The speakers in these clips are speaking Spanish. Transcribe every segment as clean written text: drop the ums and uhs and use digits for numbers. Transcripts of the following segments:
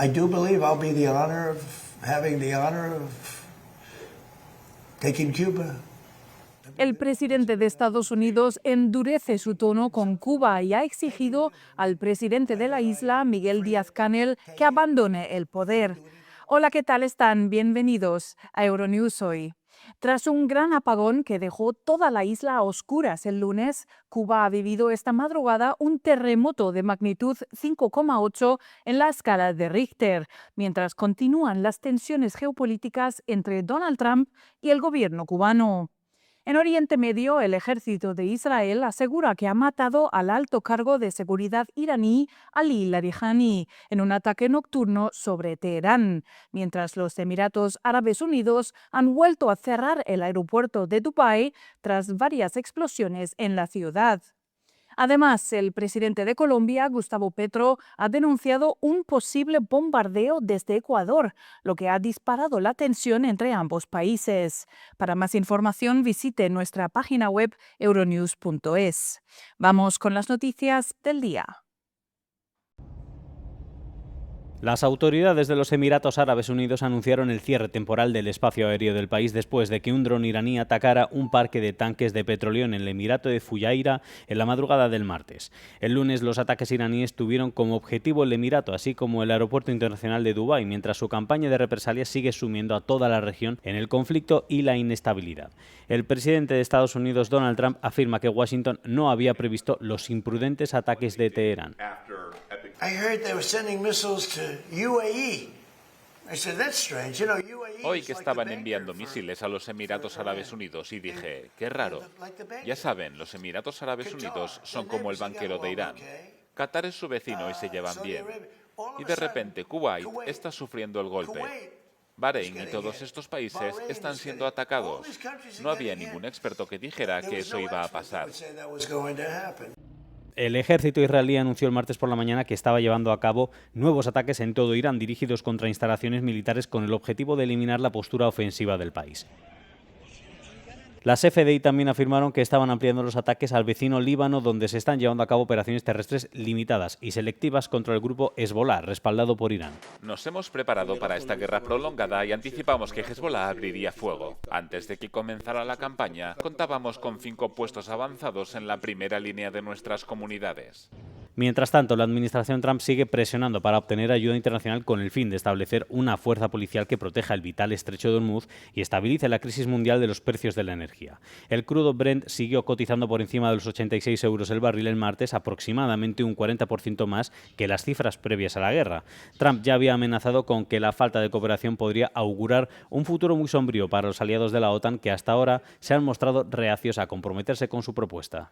I do believe I'll be having the honor of taking Cuba. El presidente de Estados Unidos endurece su tono con Cuba y ha exigido al presidente de la isla, Miguel Díaz-Canel, que abandone el poder. Hola, ¿qué tal están? Bienvenidos a Euronews hoy. Tras un gran apagón que dejó toda la isla a oscuras el lunes, Cuba ha vivido esta madrugada un terremoto de magnitud 5,8 en la escala de Richter, mientras continúan las tensiones geopolíticas entre Donald Trump y el gobierno cubano. En Oriente Medio, el ejército de Israel asegura que ha matado al alto cargo de seguridad iraní Ali Larijani en un ataque nocturno sobre Teherán, mientras los Emiratos Árabes Unidos han vuelto a cerrar el aeropuerto de Dubái tras varias explosiones en la ciudad. Además, el presidente de Colombia, Gustavo Petro, ha denunciado un posible bombardeo desde Ecuador, lo que ha disparado la tensión entre ambos países. Para más información, visite nuestra página web euronews.es. Vamos con las noticias del día. Las autoridades de los Emiratos Árabes Unidos anunciaron el cierre temporal del espacio aéreo del país después de que un dron iraní atacara un parque de tanques de petróleo en el Emirato de Fujairah en la madrugada del martes. El lunes los ataques iraníes tuvieron como objetivo el Emirato, así como el aeropuerto internacional de Dubái, mientras su campaña de represalias sigue sumiendo a toda la región en el conflicto y la inestabilidad. El presidente de Estados Unidos, Donald Trump, afirma que Washington no había previsto los imprudentes ataques de Teherán. I heard they were sending missiles to UAE. I said, that's strange. UAE Oí que estaban enviando misiles a los Emiratos Árabes Unidos y dije, qué raro. Ya saben, los Emiratos Árabes Unidos son como el banquero de Irán. Qatar es su vecino y se llevan bien. Y de repente Kuwait está sufriendo el golpe. Bahrein y todos estos países están siendo atacados. No había ningún experto que dijera que eso iba a pasar. El ejército israelí anunció el martes por la mañana que estaba llevando a cabo nuevos ataques en todo Irán dirigidos contra instalaciones militares con el objetivo de eliminar la postura ofensiva del país. Las FDI también afirmaron que estaban ampliando los ataques al vecino Líbano, donde se están llevando a cabo operaciones terrestres limitadas y selectivas contra el grupo Hezbollah, respaldado por Irán. Nos hemos preparado para esta guerra prolongada y anticipamos que Hezbollah abriría fuego. Antes de que comenzara la campaña, contábamos con 5 puestos avanzados en la primera línea de nuestras comunidades. Mientras tanto, la administración Trump sigue presionando para obtener ayuda internacional con el fin de establecer una fuerza policial que proteja el vital estrecho de Hormuz y estabilice la crisis mundial de los precios de la energía. El crudo Brent siguió cotizando por encima de los 86 euros el barril el martes, aproximadamente un 40% más que las cifras previas a la guerra. Trump ya había amenazado con que la falta de cooperación podría augurar un futuro muy sombrío para los aliados de la OTAN, que hasta ahora se han mostrado reacios a comprometerse con su propuesta.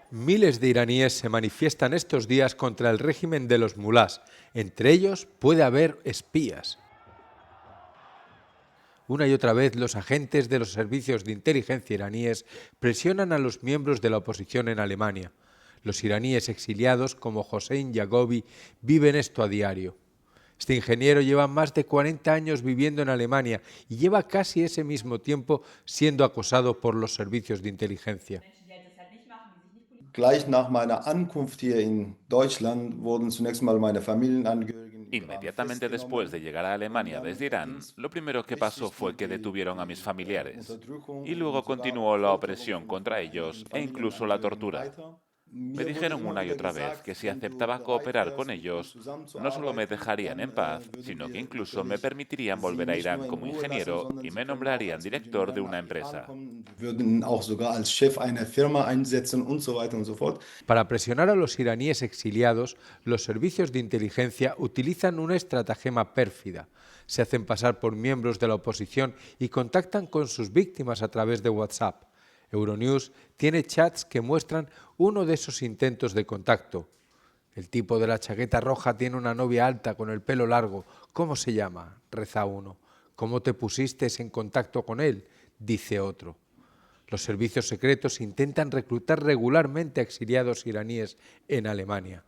Miles de iraníes se manifiestan estos días contra el régimen de los mulás. Entre ellos puede haber espías. Una y otra vez los agentes de los servicios de inteligencia iraníes presionan a los miembros de la oposición en Alemania. Los iraníes exiliados como Hossein Yagobi viven esto a diario. Este ingeniero lleva más de 40 años viviendo en Alemania y lleva casi ese mismo tiempo siendo acosado por los servicios de inteligencia. Gleich nach meiner Ankunft hier in Deutschland wurden zunächst mal meine Familienangehörigen. Inmediatamente después de llegar a Alemania desde Irán, lo primero que pasó fue que detuvieron a mis familiares. Y luego continuó la opresión contra ellos e incluso la tortura. Me dijeron una y otra vez que si aceptaba cooperar con ellos, no solo me dejarían en paz, sino que incluso me permitirían volver a Irán como ingeniero y me nombrarían director de una empresa. Para presionar a los iraníes exiliados, los servicios de inteligencia utilizan una estratagema pérfida. Se hacen pasar por miembros de la oposición y contactan con sus víctimas a través de WhatsApp. Euronews tiene chats que muestran uno de esos intentos de contacto. El tipo de la chaqueta roja tiene una novia alta con el pelo largo. ¿Cómo se llama?, reza uno. ¿Cómo te pusiste en contacto con él?, dice otro. Los servicios secretos intentan reclutar regularmente a exiliados iraníes en Alemania.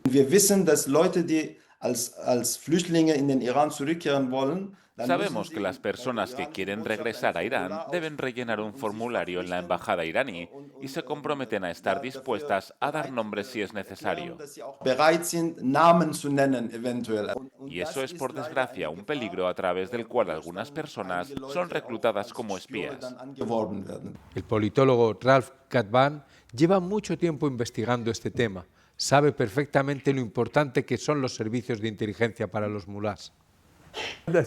Wir wissen, dass Leute, die als Flüchtlinge in den Iran zurückkehren wollen, Sabemos que las personas que quieren regresar a Irán deben rellenar un formulario en la embajada iraní y se comprometen a estar dispuestas a dar nombres si es necesario. Y eso es, por desgracia, un peligro a través del cual algunas personas son reclutadas como espías. El politólogo Ralph Katban lleva mucho tiempo investigando este tema. Sabe perfectamente lo importante que son los servicios de inteligencia para los mulás. Este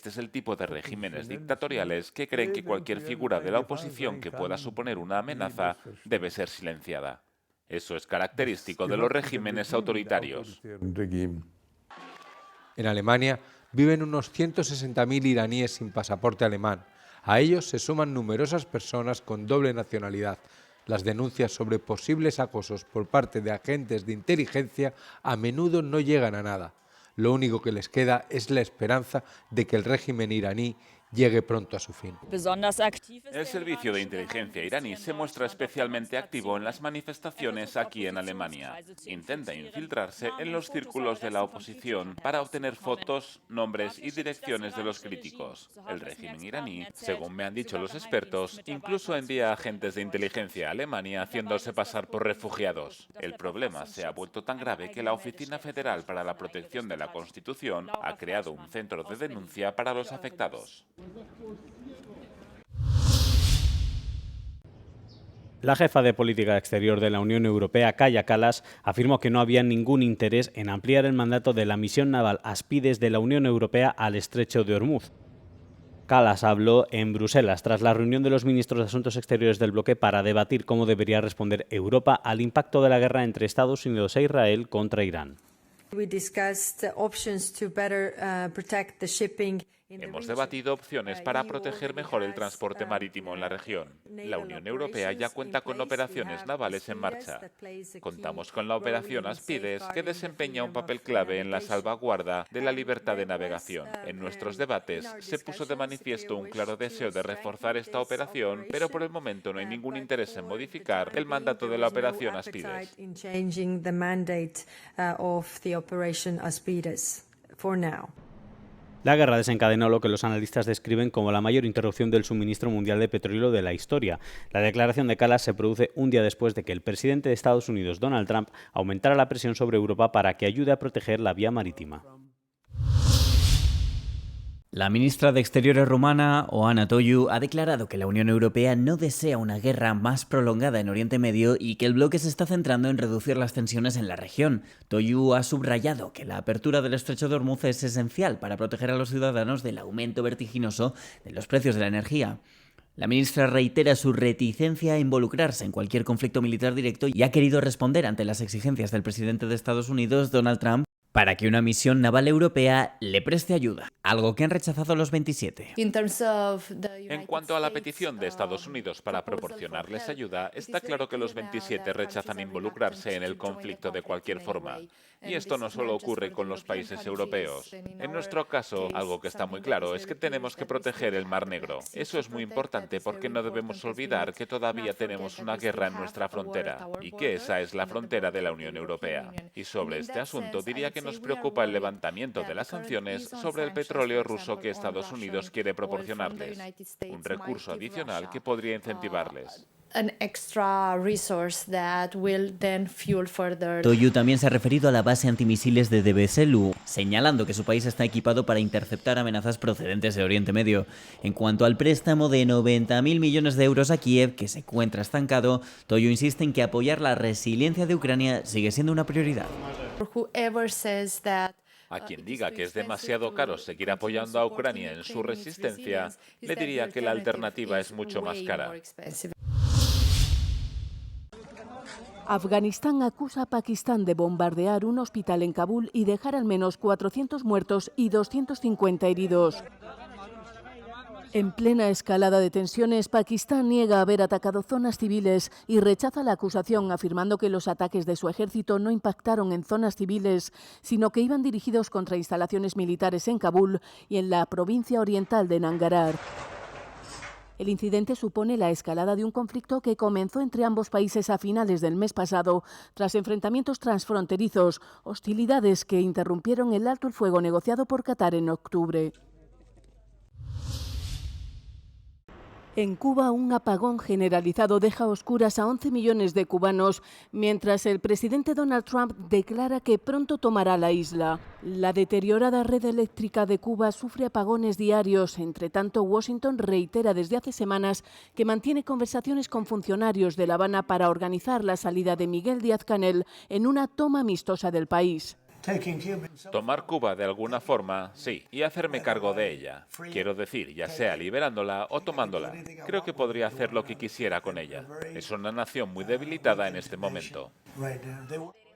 es el tipo de regímenes dictatoriales que creen que cualquier figura de la oposición que pueda suponer una amenaza debe ser silenciada. Eso es característico de los regímenes autoritarios. En Alemania viven unos 160.000 iraníes sin pasaporte alemán. A ellos se suman numerosas personas con doble nacionalidad. Las denuncias sobre posibles acosos por parte de agentes de inteligencia a menudo no llegan a nada. Lo único que les queda es la esperanza de que el régimen iraní llegue pronto a su fin. El servicio de inteligencia iraní se muestra especialmente activo en las manifestaciones aquí en Alemania. Intenta infiltrarse en los círculos de la oposición para obtener fotos, nombres y direcciones de los críticos. El régimen iraní, según me han dicho los expertos, incluso envía agentes de inteligencia a Alemania haciéndose pasar por refugiados. El problema se ha vuelto tan grave que la Oficina Federal para la Protección de la Constitución ha creado un centro de denuncia para los afectados. La jefa de política exterior de la Unión Europea, Kaja Kallas, afirmó que no había ningún interés en ampliar el mandato de la misión naval Aspides de la Unión Europea al estrecho de Ormuz. Kallas habló en Bruselas tras la reunión de los ministros de Asuntos Exteriores del bloque para debatir cómo debería responder Europa al impacto de la guerra entre Estados Unidos e Israel contra Irán. Hemos debatido opciones para proteger mejor el transporte marítimo en la región. La Unión Europea ya cuenta con operaciones navales en marcha. Contamos con la operación Aspides, que desempeña un papel clave en la salvaguarda de la libertad de navegación. En nuestros debates se puso de manifiesto un claro deseo de reforzar esta operación, pero por el momento no hay ningún interés en modificar el mandato de la operación Aspides. La guerra desencadenó lo que los analistas describen como la mayor interrupción del suministro mundial de petróleo de la historia. La declaración de Kallas se produce un día después de que el presidente de Estados Unidos, Donald Trump, aumentara la presión sobre Europa para que ayude a proteger la vía marítima. La ministra de Exteriores rumana, Oana Toiu, ha declarado que la Unión Europea no desea una guerra más prolongada en Oriente Medio y que el bloque se está centrando en reducir las tensiones en la región. Toiu ha subrayado que la apertura del estrecho de Ormuz es esencial para proteger a los ciudadanos del aumento vertiginoso de los precios de la energía. La ministra reitera su reticencia a involucrarse en cualquier conflicto militar directo y ha querido responder ante las exigencias del presidente de Estados Unidos, Donald Trump, para que una misión naval europea le preste ayuda, algo que han rechazado los 27. En cuanto a la petición de Estados Unidos para proporcionarles ayuda, está claro que los 27 rechazan involucrarse en el conflicto de cualquier forma. Y esto no solo ocurre con los países europeos. En nuestro caso, algo que está muy claro es que tenemos que proteger el Mar Negro. Eso es muy importante porque no debemos olvidar que todavía tenemos una guerra en nuestra frontera y que esa es la frontera de la Unión Europea. Y sobre este asunto diría que nos preocupa el levantamiento de las sanciones sobre el petróleo ruso que Estados Unidos quiere proporcionarles, un recurso adicional que podría incentivarles. Toiu también se ha referido a la base antimisiles de Deveselu, señalando que su país está equipado para interceptar amenazas procedentes de Oriente Medio. En cuanto al préstamo de 90.000 millones de euros a Kiev, que se encuentra estancado, Toiu insiste en que apoyar la resiliencia de Ucrania sigue siendo una prioridad. A quien diga que es demasiado caro seguir apoyando a Ucrania en su resistencia, le diría que la alternativa es mucho más cara. Afganistán acusa a Pakistán de bombardear un hospital en Kabul y dejar al menos 400 muertos y 250 heridos. En plena escalada de tensiones, Pakistán niega haber atacado zonas civiles y rechaza la acusación, afirmando que los ataques de su ejército no impactaron en zonas civiles, sino que iban dirigidos contra instalaciones militares en Kabul y en la provincia oriental de Nangarhar. El incidente supone la escalada de un conflicto que comenzó entre ambos países a finales del mes pasado, tras enfrentamientos transfronterizos, hostilidades que interrumpieron el alto el fuego negociado por Qatar en octubre. En Cuba, un apagón generalizado deja a oscuras a 11 millones de cubanos, mientras el presidente Donald Trump declara que pronto tomará la isla. La deteriorada red eléctrica de Cuba sufre apagones diarios. Entre tanto, Washington reitera desde hace semanas que mantiene conversaciones con funcionarios de La Habana para organizar la salida de Miguel Díaz-Canel en una toma amistosa del país. Tomar Cuba de alguna forma, sí, y hacerme cargo de ella. Quiero decir, ya sea liberándola o tomándola. Creo que podría hacer lo que quisiera con ella. Es una nación muy debilitada en este momento.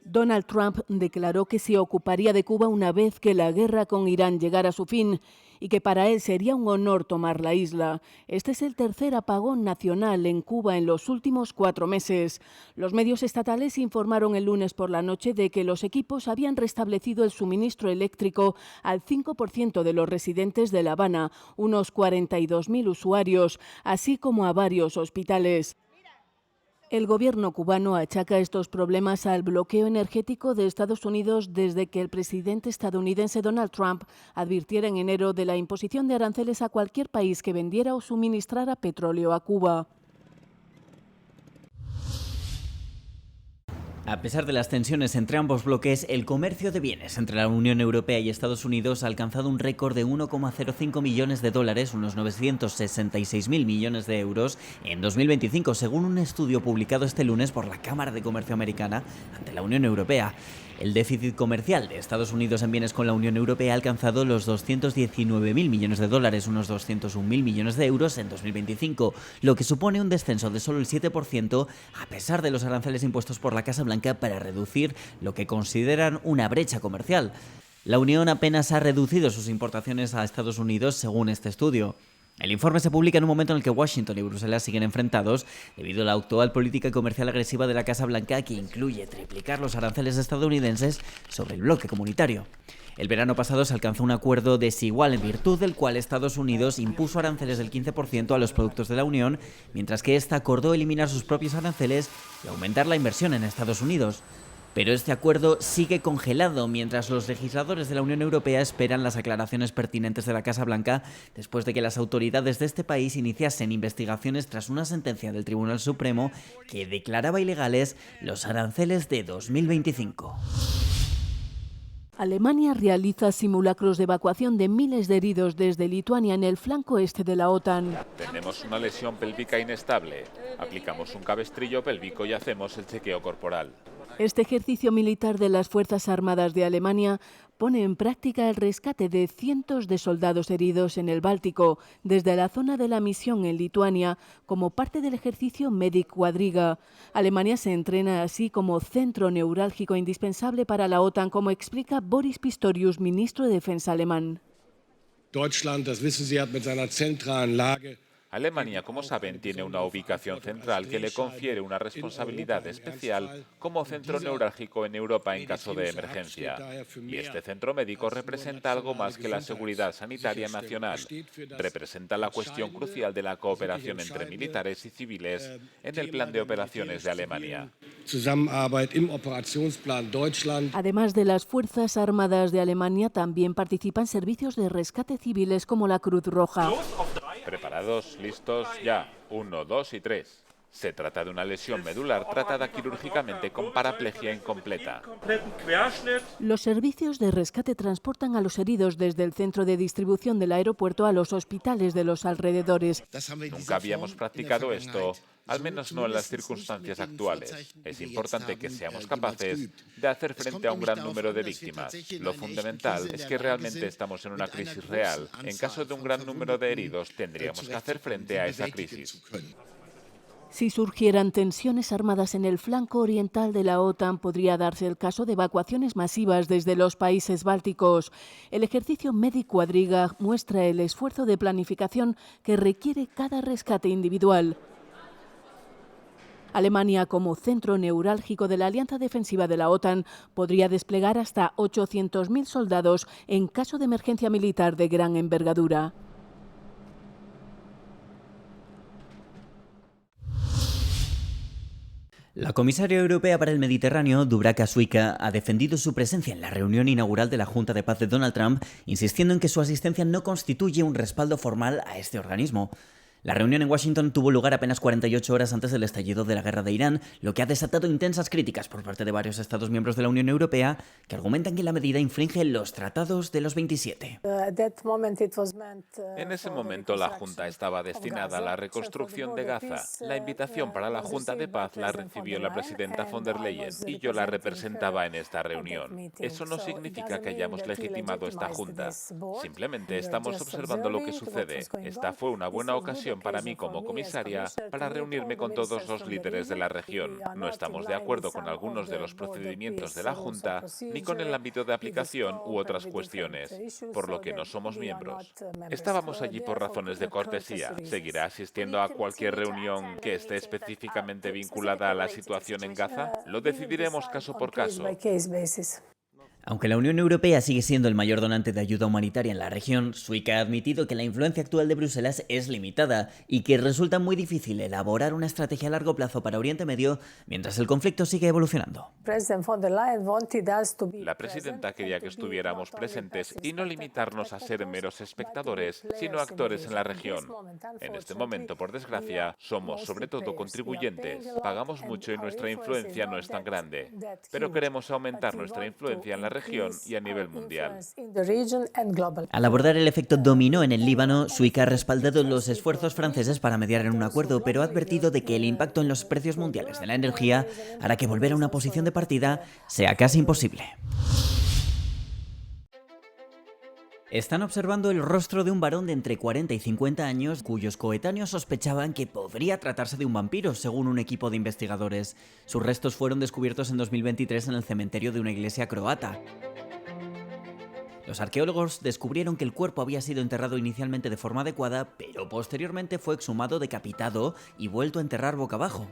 Donald Trump declaró que se ocuparía de Cuba una vez que la guerra con Irán llegara a su fin y que para él sería un honor tomar la isla. Este es el tercer apagón nacional en Cuba en los últimos 4 meses. Los medios estatales informaron el lunes por la noche de que los equipos habían restablecido el suministro eléctrico al 5% de los residentes de La Habana, unos 42.000 usuarios, así como a varios hospitales. El gobierno cubano achaca estos problemas al bloqueo energético de Estados Unidos desde que el presidente estadounidense Donald Trump advirtiera en enero de la imposición de aranceles a cualquier país que vendiera o suministrara petróleo a Cuba. A pesar de las tensiones entre ambos bloques, el comercio de bienes entre la Unión Europea y Estados Unidos ha alcanzado un récord de 1,05 millones de dólares, unos 966.000 millones de euros, en 2025, según un estudio publicado este lunes por la Cámara de Comercio Americana ante la Unión Europea. El déficit comercial de Estados Unidos en bienes con la Unión Europea ha alcanzado los 219.000 millones de dólares, unos 201.000 millones de euros en 2025, lo que supone un descenso de solo el 7% a pesar de los aranceles impuestos por la Casa Blanca para reducir lo que consideran una brecha comercial. La Unión apenas ha reducido sus importaciones a Estados Unidos según este estudio. El informe se publica en un momento en el que Washington y Bruselas siguen enfrentados debido a la actual política comercial agresiva de la Casa Blanca, que incluye triplicar los aranceles estadounidenses sobre el bloque comunitario. El verano pasado se alcanzó un acuerdo desigual en virtud del cual Estados Unidos impuso aranceles del 15% a los productos de la Unión, mientras que ésta acordó eliminar sus propios aranceles y aumentar la inversión en Estados Unidos. Pero este acuerdo sigue congelado mientras los legisladores de la Unión Europea esperan las aclaraciones pertinentes de la Casa Blanca después de que las autoridades de este país iniciasen investigaciones tras una sentencia del Tribunal Supremo que declaraba ilegales los aranceles de 2025. Alemania realiza simulacros de evacuación de miles de heridos desde Lituania en el flanco este de la OTAN. Tenemos una lesión pélvica inestable. Aplicamos un cabestrillo pélvico y hacemos el chequeo corporal. Este ejercicio militar de las Fuerzas Armadas de Alemania pone en práctica el rescate de cientos de soldados heridos en el Báltico desde la zona de la misión en Lituania como parte del ejercicio Medic Quadriga. Alemania se entrena así como centro neurálgico indispensable para la OTAN, como explica Boris Pistorius, ministro de Defensa alemán. Deutschland, das wissen Sie, hat mit seiner zentralen Lage Alemania, como saben, tiene una ubicación central que le confiere una responsabilidad especial como centro neurálgico en Europa en caso de emergencia. Y este centro médico representa algo más que la seguridad sanitaria nacional. Representa la cuestión crucial de la cooperación entre militares y civiles en el plan de operaciones de Alemania. Además de las Fuerzas Armadas de Alemania, también participan servicios de rescate civiles como la Cruz Roja. Preparados, listos, ya. 1, 2 y 3. Se trata de una lesión medular tratada quirúrgicamente con paraplegia incompleta. Los servicios de rescate transportan a los heridos desde el centro de distribución del aeropuerto a los hospitales de los alrededores. Nunca habíamos practicado esto, al menos no en las circunstancias actuales. Es importante que seamos capaces de hacer frente a un gran número de víctimas. Lo fundamental es que realmente estamos en una crisis real. En caso de un gran número de heridos, tendríamos que hacer frente a esa crisis. Si surgieran tensiones armadas en el flanco oriental de la OTAN, podría darse el caso de evacuaciones masivas desde los países bálticos. El ejercicio Medic Quadriga muestra el esfuerzo de planificación que requiere cada rescate individual. Alemania, como centro neurálgico de la alianza defensiva de la OTAN, podría desplegar hasta 800.000 soldados en caso de emergencia militar de gran envergadura. La comisaria europea para el Mediterráneo, Dubravka Šuica, ha defendido su presencia en la reunión inaugural de la Junta de Paz de Donald Trump, insistiendo en que su asistencia no constituye un respaldo formal a este organismo. La reunión en Washington tuvo lugar apenas 48 horas antes del estallido de la guerra de Irán, lo que ha desatado intensas críticas por parte de varios Estados miembros de la Unión Europea que argumentan que la medida infringe los tratados de los 27. En ese momento la Junta estaba destinada a la reconstrucción de Gaza. La invitación para la Junta de Paz la recibió la presidenta von der Leyen y yo la representaba en esta reunión. Eso no significa que hayamos legitimado esta Junta. Simplemente estamos observando lo que sucede. Esta fue una buena ocasión para mí como comisaria para reunirme con todos los líderes de la región. No estamos de acuerdo con algunos de los procedimientos de la Junta ni con el ámbito de aplicación u otras cuestiones, por lo que no somos miembros. Estábamos allí por razones de cortesía. ¿Seguirá asistiendo a cualquier reunión que esté específicamente vinculada a la situación en Gaza? Lo decidiremos caso por caso. Aunque la Unión Europea sigue siendo el mayor donante de ayuda humanitaria en la región, Šuica ha admitido que la influencia actual de Bruselas es limitada y que resulta muy difícil elaborar una estrategia a largo plazo para Oriente Medio mientras el conflicto sigue evolucionando. La presidenta quería que estuviéramos presentes y no limitarnos a ser meros espectadores, sino actores en la región. En este momento, por desgracia, somos sobre todo contribuyentes. Pagamos mucho y nuestra influencia no es tan grande, pero queremos aumentar nuestra influencia en la región y a nivel mundial. Al abordar el efecto dominó en el Líbano, Šuica ha respaldado los esfuerzos franceses para mediar en un acuerdo, pero ha advertido de que el impacto en los precios mundiales de la energía hará que volver a una posición de partida sea casi imposible. Están observando el rostro de un varón de entre 40 y 50 años cuyos coetáneos sospechaban que podría tratarse de un vampiro, según un equipo de investigadores. Sus restos fueron descubiertos en 2023 en el cementerio de una iglesia croata. Los arqueólogos descubrieron que el cuerpo había sido enterrado inicialmente de forma adecuada, pero posteriormente fue exhumado decapitado y vuelto a enterrar boca abajo.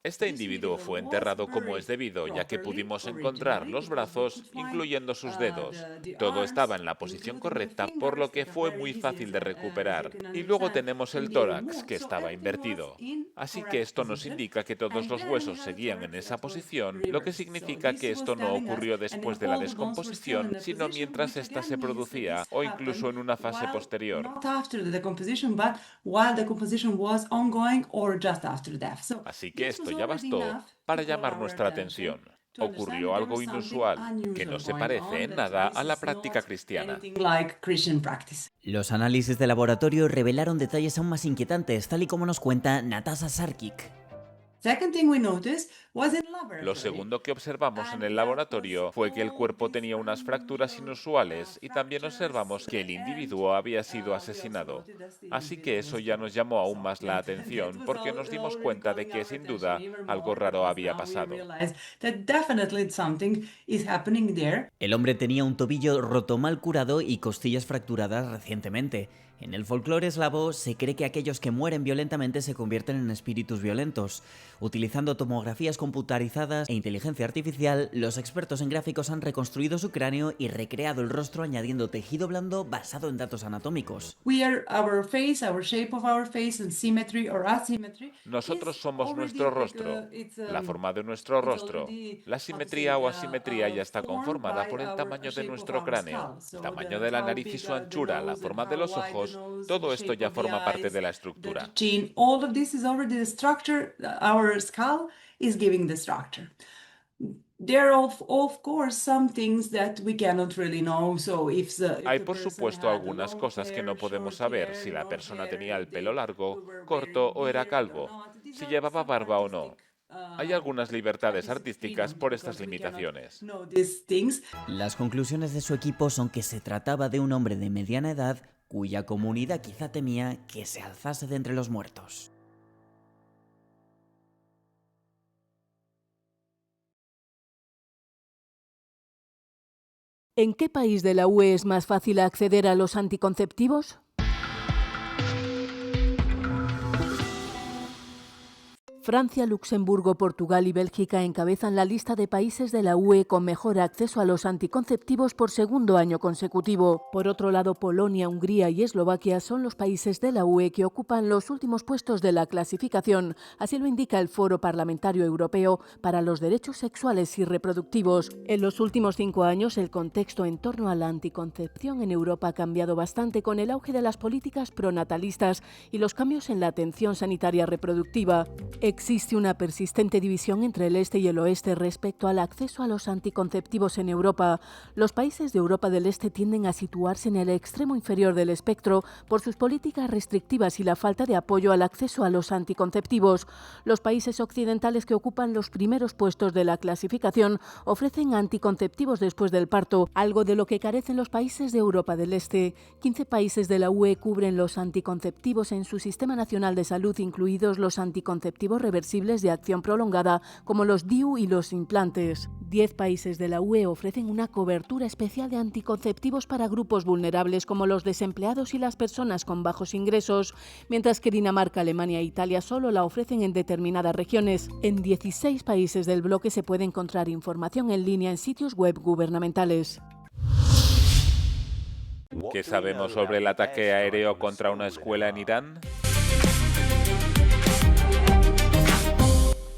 Este individuo fue enterrado como es debido, ya que pudimos encontrar los brazos, incluyendo sus dedos. Todo estaba en la posición correcta, por lo que fue muy fácil de recuperar. Y luego tenemos el tórax, que estaba invertido. Así que esto nos indica que todos los huesos seguían en esa posición, lo que significa que esto no ocurrió después de la descomposición, sino mientras ésta se producía, o incluso en una fase posterior. Así que esto ya bastó para llamar nuestra atención. Ocurrió algo inusual, que no se parece en nada a la práctica cristiana. Los análisis de laboratorio revelaron detalles aún más inquietantes, tal y como nos cuenta Natasha Sarkic. Lo segundo que observamos en el laboratorio fue que el cuerpo tenía unas fracturas inusuales y también observamos que el individuo había sido asesinado. Así que eso ya nos llamó aún más la atención porque nos dimos cuenta de que sin duda algo raro había pasado. El hombre tenía un tobillo roto mal curado y costillas fracturadas recientemente. En el folclore eslavo se cree que aquellos que mueren violentamente se convierten en espíritus violentos. Utilizando tomografías computarizadas e inteligencia artificial, los expertos en gráficos han reconstruido su cráneo y recreado el rostro añadiendo tejido blando basado en datos anatómicos. Nosotros somos nuestro rostro, la forma de nuestro rostro. La simetría o asimetría ya está conformada por el tamaño de nuestro cráneo, el tamaño de la nariz y su anchura, la forma de los ojos. Todo esto ya forma parte de la estructura. Hay por supuesto algunas cosas que no podemos saber, si la persona tenía el pelo largo, corto o era calvo, si llevaba barba o no. Hay algunas libertades artísticas por estas limitaciones. Las conclusiones de su equipo son que se trataba de un hombre de mediana edad cuya comunidad quizá temía que se alzase de entre los muertos. ¿En qué país de la UE es más fácil acceder a los anticonceptivos? Francia, Luxemburgo, Portugal y Bélgica encabezan la lista de países de la UE con mejor acceso a los anticonceptivos por segundo año consecutivo. Por otro lado, Polonia, Hungría y Eslovaquia son los países de la UE que ocupan los últimos puestos de la clasificación, así lo indica el Foro Parlamentario Europeo para los Derechos Sexuales y Reproductivos. En los últimos 5 años, el contexto en torno a la anticoncepción en Europa ha cambiado bastante con el auge de las políticas pronatalistas y los cambios en la atención sanitaria reproductiva. Existe una persistente división entre el este y el oeste respecto al acceso a los anticonceptivos en Europa. Los países de Europa del Este tienden a situarse en el extremo inferior del espectro por sus políticas restrictivas y la falta de apoyo al acceso a los anticonceptivos. Los países occidentales que ocupan los primeros puestos de la clasificación ofrecen anticonceptivos después del parto, algo de lo que carecen los países de Europa del Este. 15 países de la UE cubren los anticonceptivos en su sistema nacional de salud, incluidos los anticonceptivos reversibles de acción prolongada, como los DIU y los implantes. 10 países de la UE ofrecen una cobertura especial de anticonceptivos para grupos vulnerables, como los desempleados y las personas con bajos ingresos, mientras que Dinamarca, Alemania e Italia solo la ofrecen en determinadas regiones. En 16 países del bloque se puede encontrar información en línea en sitios web gubernamentales. ¿Qué sabemos sobre el ataque aéreo contra una escuela en Irán?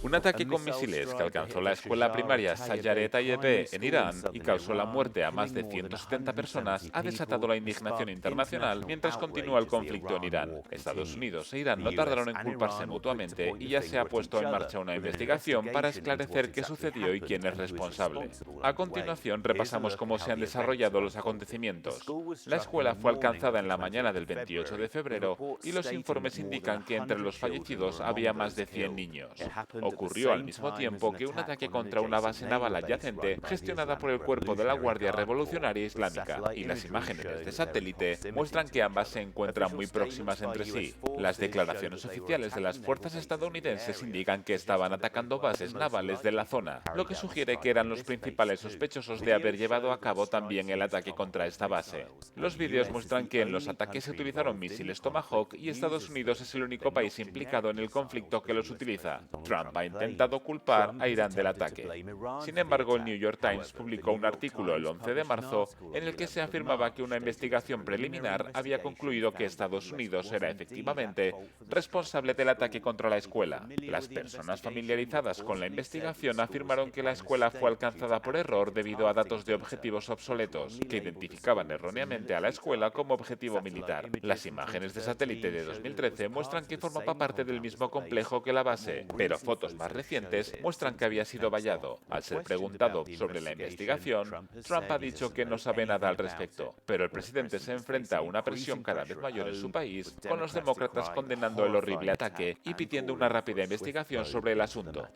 Un ataque con misiles que alcanzó la escuela primaria Sayyare Tayyebe en Irán y causó la muerte a más de 170 personas ha desatado la indignación internacional mientras continúa el conflicto en Irán. Estados Unidos e Irán no tardaron en culparse mutuamente y ya se ha puesto en marcha una investigación para esclarecer qué sucedió y quién es responsable. A continuación repasamos cómo se han desarrollado los acontecimientos. La escuela fue alcanzada en la mañana del 28 de febrero y los informes indican que entre los fallecidos había más de 100 niños. Ocurrió al mismo tiempo que un ataque contra una base naval adyacente gestionada por el Cuerpo de la Guardia Revolucionaria Islámica, y las imágenes desde satélite muestran que ambas se encuentran muy próximas entre sí. Las declaraciones oficiales de las fuerzas estadounidenses indican que estaban atacando bases navales de la zona, lo que sugiere que eran los principales sospechosos de haber llevado a cabo también el ataque contra esta base. Los vídeos muestran que en los ataques se utilizaron misiles Tomahawk y Estados Unidos es el único país implicado en el conflicto que los utiliza. Trump ha intentado culpar a Irán del ataque. Sin embargo, el New York Times publicó un artículo el 11 de marzo en el que se afirmaba que una investigación preliminar había concluido que Estados Unidos era efectivamente responsable del ataque contra la escuela. Las personas familiarizadas con la investigación afirmaron que la escuela fue alcanzada por error debido a datos de objetivos obsoletos, que identificaban erróneamente a la escuela como objetivo militar. Las imágenes de satélite de 2013 muestran que formaba parte del mismo complejo que la base, pero fotos más recientes muestran que había sido vallado. Al ser preguntado sobre la investigación, Trump ha dicho que no sabe nada al respecto, pero el presidente se enfrenta a una presión cada vez mayor en su país, con los demócratas condenando el horrible ataque y pidiendo una rápida investigación sobre el asunto.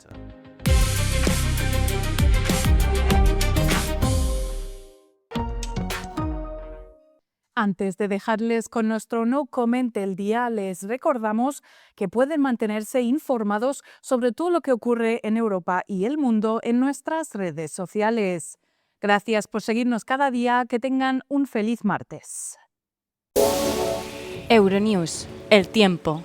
Antes de dejarles con nuestro No Comment del día, les recordamos que pueden mantenerse informados sobre todo lo que ocurre en Europa y el mundo en nuestras redes sociales. Gracias por seguirnos cada día. Que tengan un feliz martes. Euronews, el tiempo.